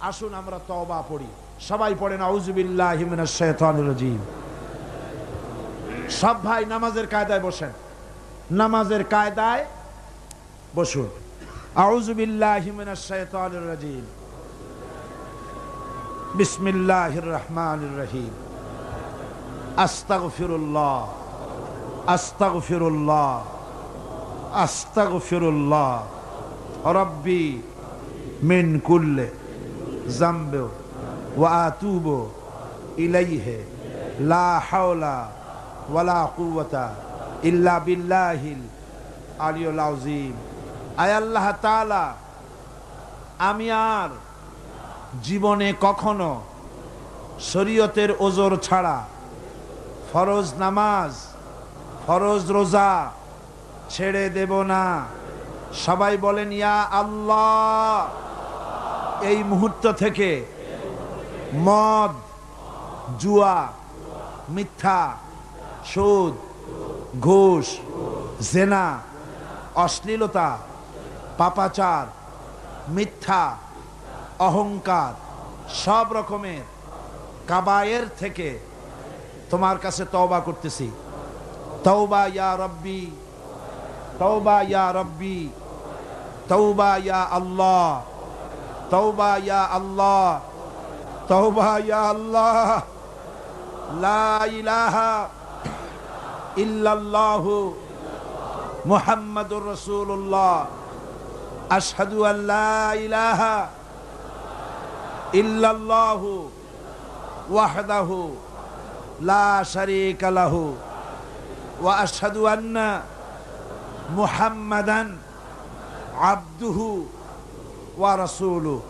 আসুন আমরা তওবা পড়ি। সবাই পড়েন আউযু বিল্লাহি মিনাশ শাইতানির রাজীম। সব ভাই নামাজের কায়দায় বসেন, নামাজের কায়দায় বসুন। আউযু বিল্লাহি মিনাশ শাইতানির রাজীম। বিসমিল্লাহির রহমানির রহিম। আস্তাগফিরুল্লাহ আস্তাগফিরুল্লাহ আস্তাগফিরুল্লাহ রব্বি মিন কুল্লি যামবি ওয়া আতুবু ইলাইহি লা হাওলা ওয়ালা কুওয়াতা ইল্লা বিল্লাহিল আলিয়্যিল আযীম। আয় আল্লাহ তাআলা, আমি আর জীবনে কখনো শরীয়তের ওজর ছাড়া ফরজ নামাজ, ফরজ রোজা ছেড়ে দেব না। সবাই বলেন ইয়া আল্লাহ। এই মুহূর্ত থেকে মদ, জুয়া, মিথ্যা, সুদ, ঘুষ, জেনা, অশ্লীলতা, পাপাচার, মিথ্যা, অহংকার, সব রকমের কাবায়ের থেকে তোমার কাছে তওবা করতেছি। তওবা ইয়া রব্বি, তওবা ইয়া রব্বি, তওবা ইয়া আল্লাহ, তওবা ইয়া আল্লাহ, তওবা ইয়া আল্লাহ। লা ইলাহা ইল্লাল্লাহু মুহাম্মাদুর রাসূলুল্লাহ। আশহাদু আল্লা ইলাহা ইল্লাল্লাহু ওয়াহদাহু লা শারীকা লাহু ওয়া আশহাদু আন্না মুহাম্মাদান আবদুহু ওয়া রাসূলুহু।